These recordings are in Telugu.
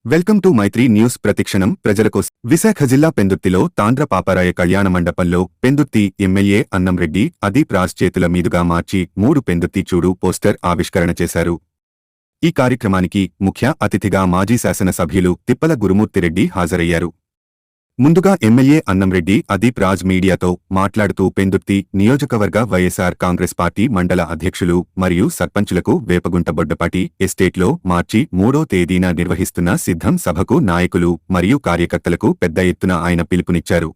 వెల్కమ్ టు మైత్రి న్యూస్ ప్రతిక్షణం ప్రజల కోసం. విశాఖ జిల్లా పెందుర్తిలో తాండ్ర పాపారాయ కళ్యాణ మండపంలో పెందుర్తి ఎమ్మెల్యే అన్నంరెడ్డి అదీప్ రాజ్ చేతుల మీదుగా మార్చి 3 పెందుర్తి చూడు పోస్టర్ ఆవిష్కరణ చేశారు. ఈ కార్యక్రమానికి ముఖ్య అతిథిగా మాజీ శాసనసభ్యులు తిప్పల గురుమూర్తిరెడ్డి హాజరయ్యారు. ముందుగా ఎమ్మెల్యే అన్నంరెడ్డి అదీప్ రాజ్ మీడియాతో మాట్లాడుతూ పెందుర్తి నియోజకవర్గ వైఎస్ఆర్ కాంగ్రెస్ పార్టీ మండల అధ్యక్షులు మరియు సర్పంచులకు వేపగుంట బొడ్డపాటి ఎస్టేట్లో మార్చి 3వ తేదీన నిర్వహిస్తున్న సిద్ధం సభకు నాయకులు మరియు కార్యకర్తలకు పెద్ద ఎత్తున ఆయన పిలుపునిచ్చారు.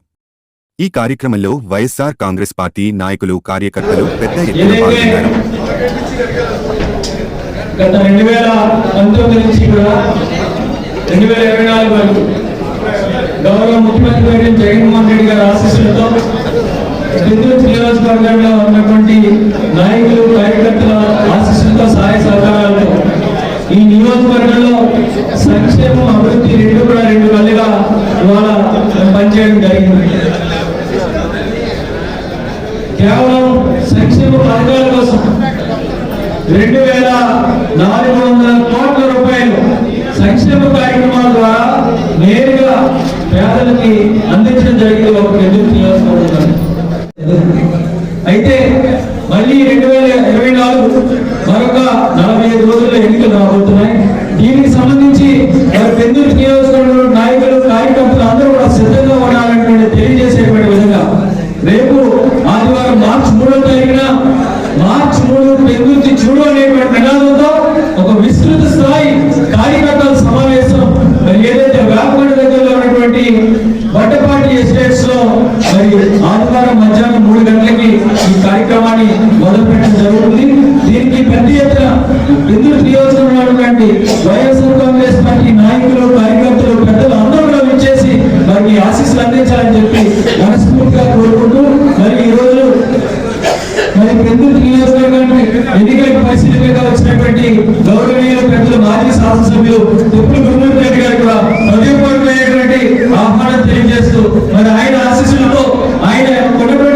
ఈ కార్యక్రమంలో వైఎస్ఆర్ కాంగ్రెస్ పార్టీ నాయకులు కార్యకర్తలు పెద్ద ఎత్తున పాల్గొన్నారు. గత 2019 నుంచి కూడా 2024 వరకు గౌరవ ముఖ్యమంత్రి గారు జగన్మోహన్ రెడ్డి గారి ఆశీస్సులతో పెందుర్తి నియోజకవర్గంలో ఉన్నటువంటి నాయకులు కార్యకర్తల ఆశీస్సులతో సహాయ సహకారాలతో ఈ నియోజకవర్గంలో సంక్షేమం అభివృద్ధి రెండు కళ్ళుగా ఇవాళ పనిచేయడం జరిగింది. కేవలం సంక్షేమ పథకాల కోసం 2400 కోట్ల రూపాయలు సంక్షేమ కార్యక్రమాల ద్వారా నేరుగా పేదలకి అందించడం జరిగింది ఒక పెందుర్తి నియోజకవర్గం. అయితే మళ్ళీ 2024 మరొక 45 రోజుల్లో ఎన్నికలు రాబోతున్నాయి. దీనికి సంబంధించి పెందుర్తి నియోజకవర్గంలో నాయకులు కార్యకర్తలు అందరూ కూడా సిద్ధంగా ఉండాలనేటువంటి తెలియజేసేటువంటి విధంగా రేపు ఆదివారం మార్చి 3వ తారీఖున మార్చి 3 పెందుర్తి చూడు అనేటువంటి నినాదంతో ఒక విస్తృత స్థాయి కార్యకర్తల సమావేశం మరి ఏదైతే వేపగొండ దగ్గరలో ఉన్నటువంటి బొడ్డపాటి ఎస్టేట్స్ లో మరి ఆదివారం మధ్యాహ్నం 3 గంటలకి ఈ కార్యక్రమాన్ని మొదలుపెట్టడం జరుగుతుంది. దీనికి పెద్ద ఎత్తున పెందుర్తి నియోజకవర్గంలో ఉన్నటువంటి వైఎస్ఆర్ కాంగ్రెస్ పార్టీ నాయకులు కార్యకర్తలు పెద్దలు అందరూ కూడా విచ్చేసి మరి ఆశీస్సులు అందించాలని చెప్పి మనస్ఫూర్తిగా కోరుకుంటూ మరి ఈ రోజు మరి పెందుర్తి నియోజకవర్గానికి ఎన్నికలకు పరిశీలనగా వచ్చినటువంటి గౌరవనీయుల పెద్దలు మాజీ శాసనసభ్యులు తిప్పల గురుమూర్తిరెడ్డి గారికి కూడా హృదయపూర్వకమైనటువంటి ఆహ్వానం తెలియజేస్తూ మరి ఆయన ఆశీస్సులతో ఆయన కొనబడి